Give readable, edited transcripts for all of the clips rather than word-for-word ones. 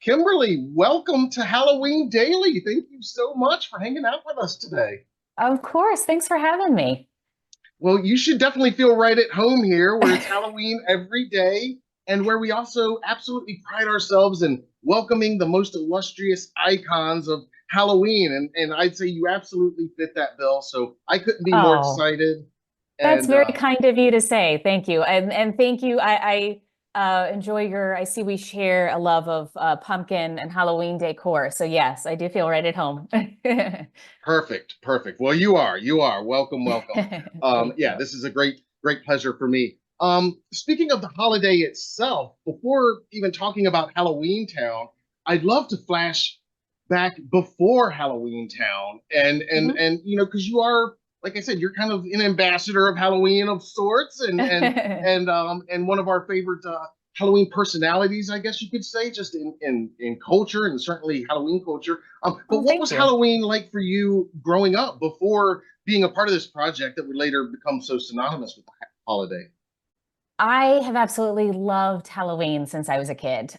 Kimberly, welcome to Halloween Daily. Thank you so much for hanging out with us today. Of course. Thanks for having me. Well, you should definitely feel right at home here, where it's Halloween every day, and where we also absolutely pride ourselves in welcoming the most illustrious icons of Halloween. And I'd say you absolutely fit that bill. So I couldn't be more Oh, excited. that's And very kind of you to say. Thank you. And thank you. I enjoy I see we share a love of pumpkin and Halloween decor. So yes, I do feel right at home. Perfect, perfect. Well, you are. Welcome, welcome. Thank Yeah, you. this is a great pleasure for me. Speaking of the holiday itself, before even talking about Halloween Town, I'd love to flash back before Halloween Town, and because you are, like I said, you're kind of an ambassador of Halloween of sorts, and one of our favorite Halloween personalities, I guess you could say, just in culture and certainly Halloween culture. But Oh, what thank was you. Halloween like for you growing up before being a part of this project that would later become so synonymous with the holiday? I have absolutely loved Halloween since I was a kid.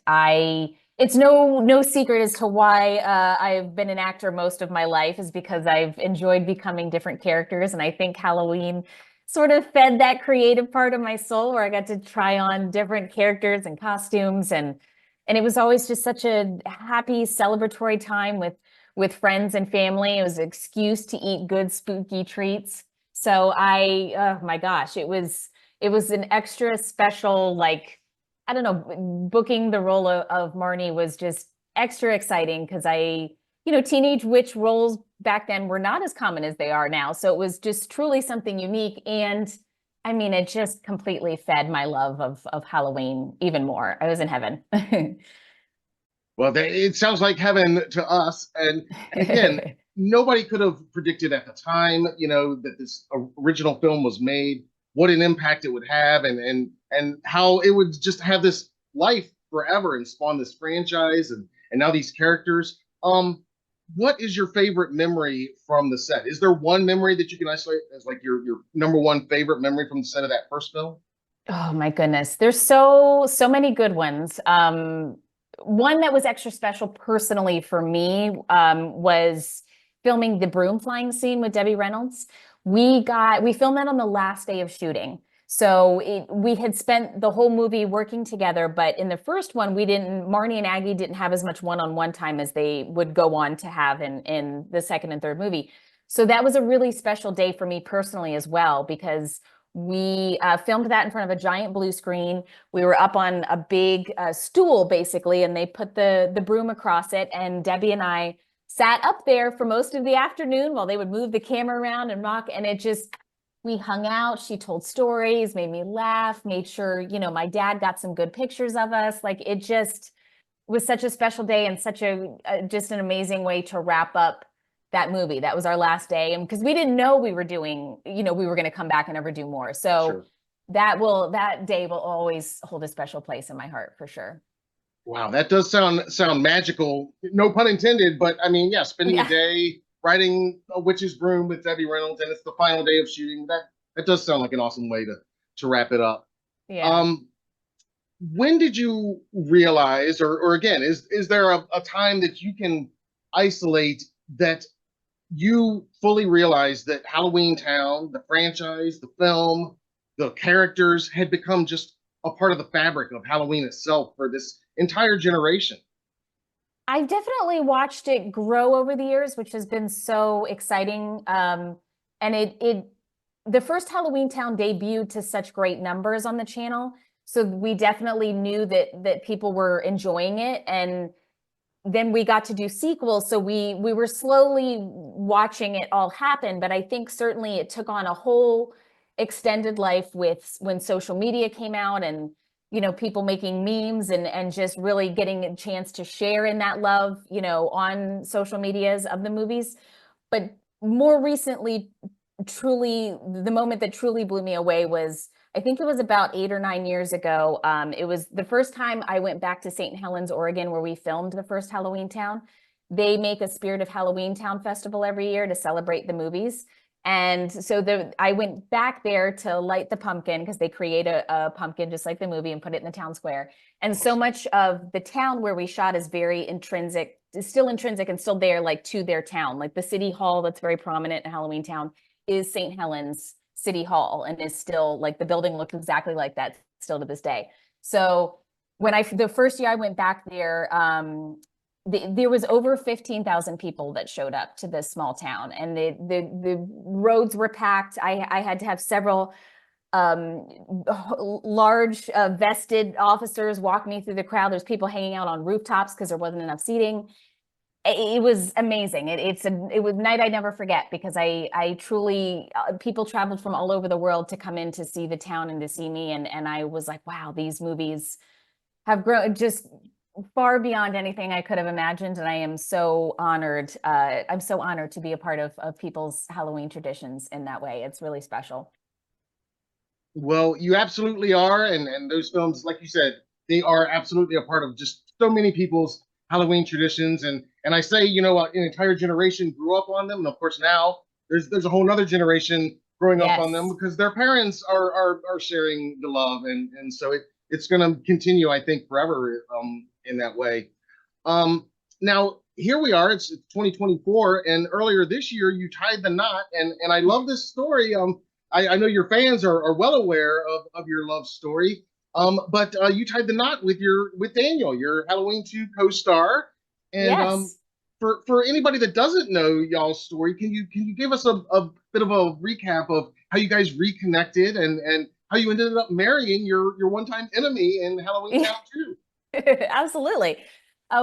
It's no secret as to why I've been an actor most of my life is because I've enjoyed becoming different characters, and I think Halloween sort of fed that creative part of my soul where I got to try on different characters and costumes, and it was always just such a happy celebratory time with friends and family. It was an excuse to eat good spooky treats. So oh my gosh, it was an extra special, like, I don't know, booking the role of Marnie was just extra exciting because teenage witch roles back then were not as common as they are now. So it was just truly something unique. And I mean, it just completely fed my love of Halloween even more. I was in heaven. Well, it sounds like heaven to us. And again, nobody could have predicted at the time, that this original film was made, what an impact it would have, and how it would just have this life forever and spawn this franchise and now these characters. What is your favorite memory from the set? Is there one memory that you can isolate as like your number one favorite memory from the set of that first film? Oh my goodness. There's so many good ones. One that was extra special personally for me was filming the broom flying scene with Debbie Reynolds. We filmed that on the last day of shooting. So we had spent the whole movie working together, but in the first one, Marnie and Aggie didn't have as much one-on-one time as they would go on to have in the second and third movie. So that was a really special day for me personally as well, because we filmed that in front of a giant blue screen. We were up on a big stool, basically, and they put the broom across it. And Debbie and I sat up there for most of the afternoon while they would move the camera around and rock. And we hung out. She told stories, made me laugh, made sure, my dad got some good pictures of us. Like it just was such a special day and such just an amazing way to wrap up that movie. That was our last day. And because we didn't know we were doing, we were going to come back and ever do more. So Sure. that day will always hold a special place in my heart for sure. Wow, that does sound magical. No pun intended, but I mean, yeah, spending a Yeah. day riding a witch's broom with Debbie Reynolds, and it's the final day of shooting. That does sound like an awesome way to wrap it up. Yeah. Um, when did you realize, or again, is there a time that you can isolate that you fully realized that Halloween Town, the franchise, the film, the characters had become just a part of the fabric of Halloween itself for this entire generation? I've definitely watched it grow over the years, which has been so exciting. And the first Halloween Town debuted to such great numbers on the channel. So we definitely knew that people were enjoying it. And then we got to do sequels. So we were slowly watching it all happen. But I think certainly it took on a whole extended life with when social media came out and people making memes and just really getting a chance to share in that love, on social medias of the movies. But more recently, truly, the moment that truly blew me away was, I think it was about 8 or 9 years ago. It was the first time I went back to St. Helens, Oregon, where we filmed the first Halloween Town. They make a Spirit of Halloween Town festival every year to celebrate the movies. And so I went back there to light the pumpkin because they create a pumpkin just like the movie and put it in the town square. And so much of the town where we shot is very intrinsic, is still intrinsic and still there, like to their town. Like the city hall that's very prominent in Halloweentown is St. Helens City Hall, and is still like the building looks exactly like that still to this day. So when the first year I went back there, there was over 15,000 people that showed up to this small town, and the roads were packed. I had to have several large vested officers walk me through the crowd. There's people hanging out on rooftops because there wasn't enough seating. It was amazing. It was a night I never forget, because I truly, people traveled from all over the world to come in to see the town and to see me, and I was like, wow, these movies have grown just far beyond anything I could have imagined, and I am so honored. I'm so honored to be a part of people's Halloween traditions in that way. It's really special. Well, you absolutely are, and those films, like you said, they are absolutely a part of just so many people's Halloween traditions. And I say, an entire generation grew up on them, and of course now there's a whole other generation growing up on them Yes. because their parents are sharing the love, and so it's going to continue, I think, forever in that way. Now here we are, it's 2024, and earlier this year you tied the knot, and I love this story. I know your fans are well aware of your love story. But you tied the knot with Daniel, your Halloween 2 co-star. And Yes. for anybody that doesn't know y'all's story, can you give us a bit of a recap of how you guys reconnected, and how you ended up marrying your one-time enemy in Halloweentown 2? Absolutely.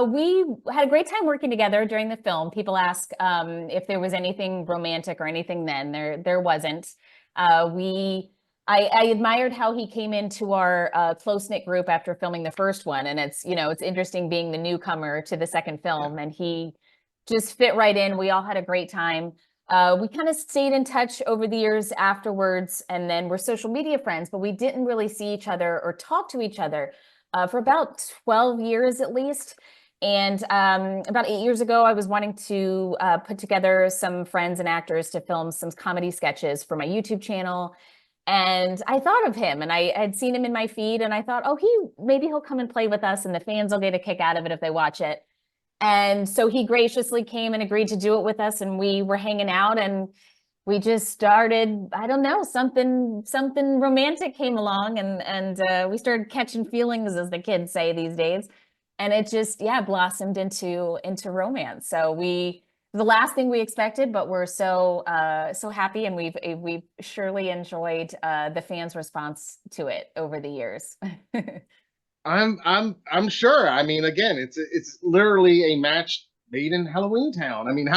We had a great time working together during the film. People ask if there was anything romantic or anything then. There wasn't. I admired how he came into our close-knit group after filming the first one. And it's interesting being the newcomer to the second Yeah. film, and he just fit right in. We all had a great time. We kind of stayed in touch over the years afterwards, and then we're social media friends, but we didn't really see each other or talk to each other for about 12 years at least. And about 8 years ago, I was wanting to put together some friends and actors to film some comedy sketches for my YouTube channel. And I thought of him, and I had seen him in my feed, and I thought, oh, maybe he'll come and play with us, and the fans will get a kick out of it if they watch it. And so he graciously came and agreed to do it with us, and we were hanging out, and we just started, I don't know, something romantic came along, and we started catching feelings, as the kids say these days. And it just, yeah, blossomed into romance. So the last thing we expected, but we're so happy, and we've surely enjoyed the fans' response to it over the years. I'm sure. I mean, again, it's literally a match made in Halloweentown. I mean,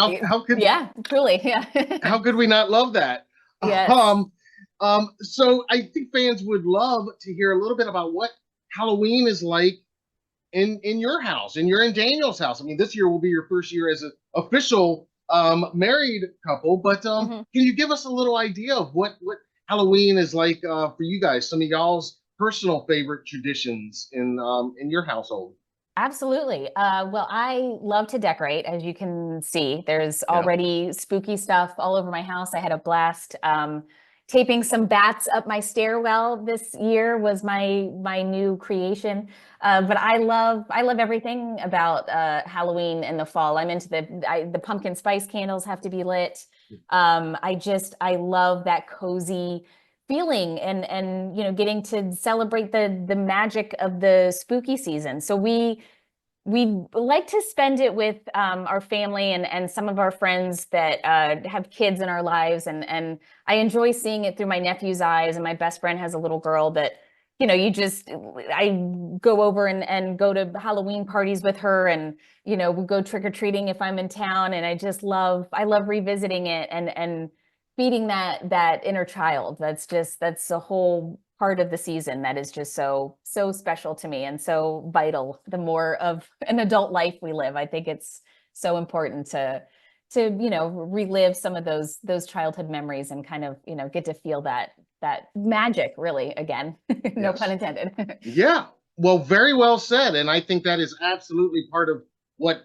Yeah, truly, yeah. how could we not love that? Yes. Um, so I think fans would love to hear a little bit about what Halloween is like in your house, and you're in Daniel's house. I mean, this year will be your first year as an official married couple, but Mhm. can you give us a little idea of what Halloween is like for you guys? Some of y'all's personal favorite traditions in your household. Absolutely. Well, I love to decorate, as you can see. There's Yeah. already spooky stuff all over my house. I had a blast taping some bats up my stairwell this year was my new creation. But I love everything about Halloween in the fall. I'm into the pumpkin spice candles have to be lit. I love that cozy feeling, and getting to celebrate the magic of the spooky season. So we like to spend it with our family and some of our friends that have kids in our lives, and I enjoy seeing it through my nephew's eyes. And my best friend has a little girl that I go over and go to Halloween parties with her, and we go trick-or-treating if I'm in town, and I love revisiting it and feeding that inner child. That's a whole part of the season that is just so special to me and so vital. The more of an adult life we live, I think it's so important to relive some of those childhood memories, and kind of get to feel that magic really again. No pun Yes. intended. Yeah. Well, very well said. And I think that is absolutely part of what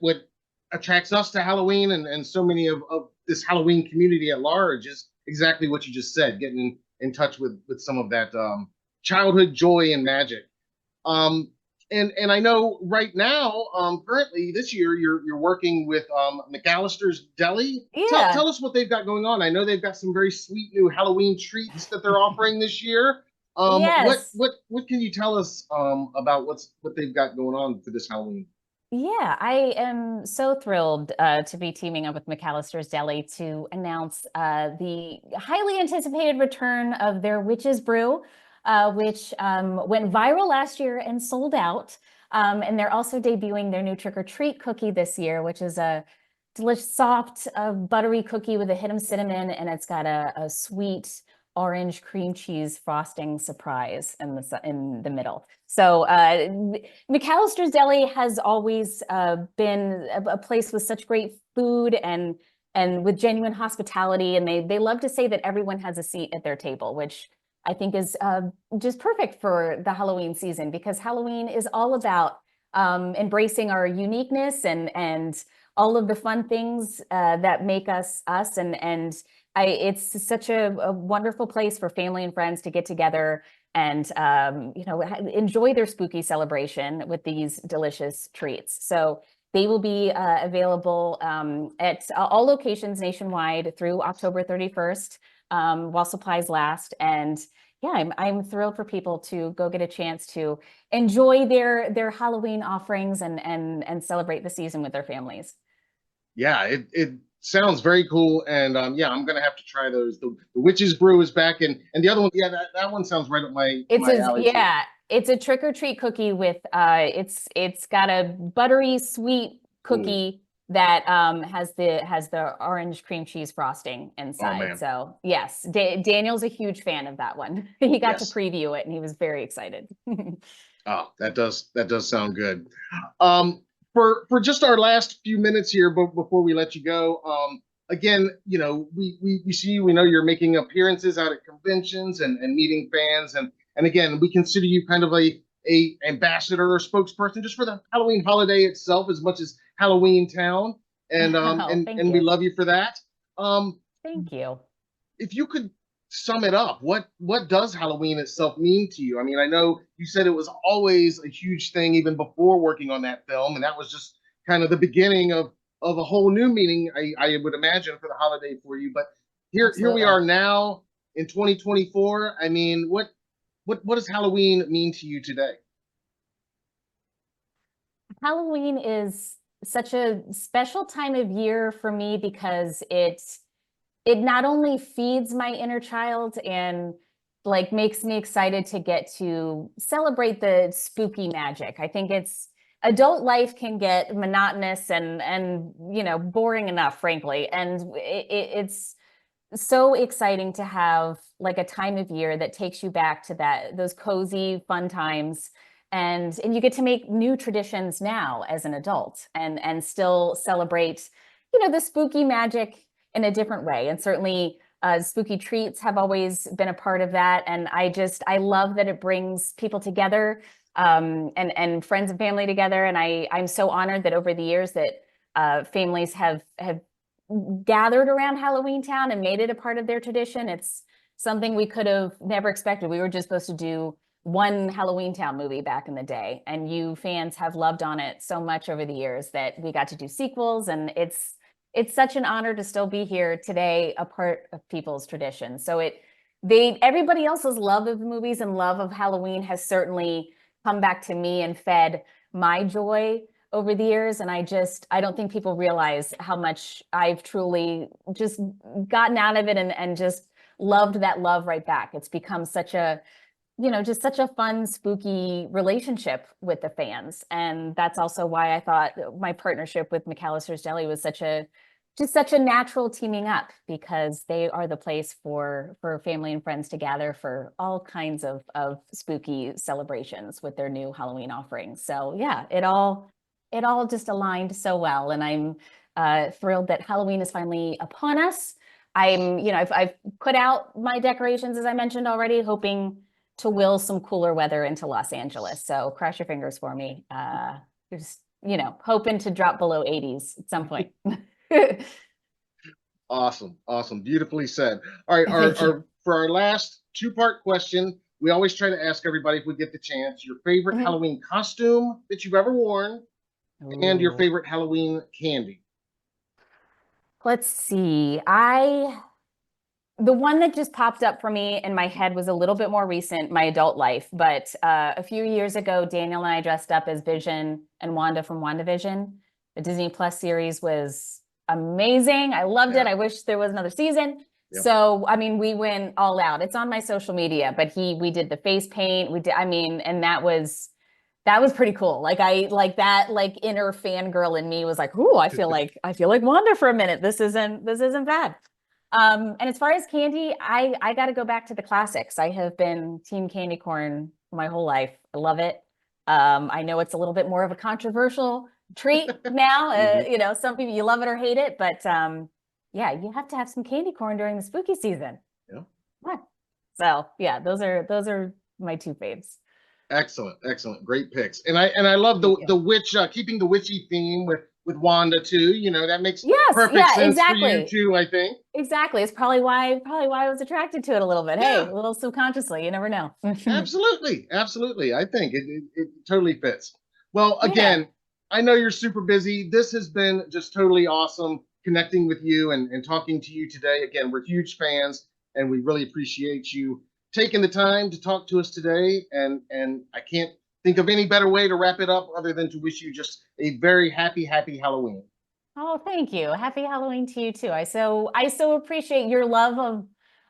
attracts us to Halloween, and so many of this Halloween community at large exactly what you just said, getting in touch with some of that childhood joy and magic. Um, and I know right now, currently this year, you're working with McAlister's Deli. Yeah. Tell us what they've got going on. I know they've got some very sweet new Halloween treats that they're offering this year. Yes. What can you tell us about what they've got going on for this Halloween? Yeah, I am so thrilled to be teaming up with McAlister's Deli to announce the highly anticipated return of their Witch's Brew, which went viral last year and sold out. And they're also debuting their new Trick or Treat cookie this year, which is a delicious, soft, buttery cookie with a hint of cinnamon, and it's got a sweet orange cream cheese frosting surprise in the middle. So McAlister's Deli has always been a place with such great food and with genuine hospitality, and they love to say that everyone has a seat at their table, which I think is just perfect for the Halloween season, because Halloween is all about embracing our uniqueness and all of the fun things that make us us, and it's such a wonderful place for family and friends to get together and enjoy their spooky celebration with these delicious treats. So they will be available at all locations nationwide through October 31st, while supplies last. And yeah, I'm thrilled for people to go get a chance to enjoy their Halloween offerings and celebrate the season with their families. Yeah, it sounds very cool, and yeah, I'm gonna have to try those. The Witch's Brew is back, and the other one, yeah, that one sounds right up It's my a alley too. yeah, it's a trick or treat cookie with it's got a buttery sweet Mm. cookie that has the orange cream cheese frosting Oh inside. man, So yes, Daniel's a huge fan of that one. He got to yes. preview it and he was very excited. Oh, that does sound good. Um, for just our last few minutes here, but before we let you go, again, you know, we see we know you're making appearances out at conventions and meeting fans, and again, we consider you kind of a ambassador or spokesperson just for the Halloween holiday itself, as much as Halloweentown, Oh, thank and we you. love you for that. Um, Thank you. if you could sum it up, what does Halloween itself mean to you? I mean, I know you said it was always a huge thing even before working on that film, and that was just kind of the beginning of a whole new meaning, I would imagine, for the holiday for you. But here we Absolutely. are now in 2024. I mean, what does Halloween mean to you today? Halloween is such a special time of year for me because it not only feeds my inner child and like makes me excited to get to celebrate the spooky magic. I think it's adult life can get monotonous and boring enough, frankly. And it's so exciting to have like a time of year that takes you back to those cozy, fun times. And you get to make new traditions now as an adult and still celebrate, the spooky magic in a different way. And certainly spooky treats have always been a part of that. And I love that it brings people together, and friends and family together. And I'm so honored that over the years that families have gathered around Halloweentown and made it a part of their tradition. It's something we could have never expected. We were just supposed to do one Halloweentown movie back in the day, and you fans have loved on it so much over the years that we got to do sequels, and it's such an honor to still be here today, a part of people's tradition. So everybody else's love of the movies and love of Halloween has certainly come back to me and fed my joy over the years. And I don't think people realize how much I've truly just gotten out of it and just loved that love right back. It's become such a, just such a fun, spooky relationship with the fans. And that's also why I thought my partnership with McAlister's Deli was just such a natural teaming up, because they are the place for family and friends to gather for all kinds of spooky celebrations with their new Halloween offerings. So yeah, it all just aligned so well. And I'm thrilled that Halloween is finally upon us. I've put out my decorations, as I mentioned already, hoping to will some cooler weather into Los Angeles. So cross your fingers for me. Just, hoping to drop below 80s at some point. Awesome. Awesome. Beautifully said. All right. Thank you. For our last two-part question, we always try to ask everybody if we get the chance, your favorite Mhm. Halloween costume that you've ever worn and your Ooh. favorite Halloween candy. Let's see. The one that just popped up for me in my head was a little bit more recent, my adult life. But a few years ago, Daniel and I dressed up as Vision and Wanda from WandaVision. The Disney Plus series was amazing. I loved it. Yeah. I wish there was another season. Yep. So, I mean, we went all out. It's on my social media, but we did the face paint. We did, I mean, and that was pretty cool. Like I like that, like inner fangirl in me was like, "Ooh, I feel like Wanda for a minute. This isn't bad." And as far as candy, I got to go back to the classics. I have been team candy corn my whole life. I love it. I know it's a little bit more of a controversial treat now. Mhm. You know, some people you love it or hate it, but yeah, you have to have some candy corn during the spooky season. Yeah. Come on. So yeah, those are my two faves. Excellent, excellent, great picks, and I love Thank you. the witch keeping the witchy theme with Wanda too. You know that makes Yes, perfect yeah, sense for you exactly. too. I think. Exactly. It's probably why I was attracted to it a little bit. Hey, Yeah, a little subconsciously, you never know. absolutely, absolutely. I think it totally fits. Well, Yeah. again, I know you're super busy. This has been just totally awesome connecting with you and talking to you today. Again, we're huge fans, and we really appreciate you taking the time to talk to us today. And I can't think of any better way to wrap it up other than to wish you just a very happy Halloween. Oh, thank you. Happy Halloween to you too. I so appreciate your love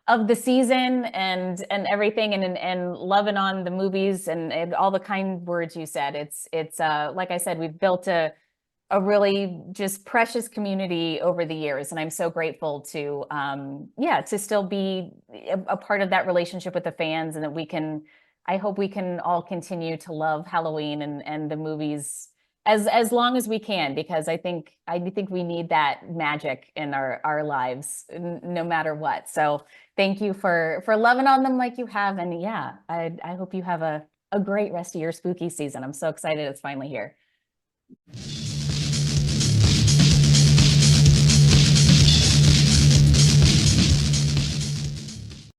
of the season and everything and loving on the movies and all the kind words you said. It's like I said, we've built a really just precious community over the years, and I'm so grateful to yeah, to still be a part of that relationship with the fans, and that we can I hope we can all continue to love Halloween and the movies as long as we can, because I think we need that magic in our lives no matter what. So thank you for loving on them like you have, and yeah, I hope you have a great rest of your spooky season. I'm so excited it's finally here.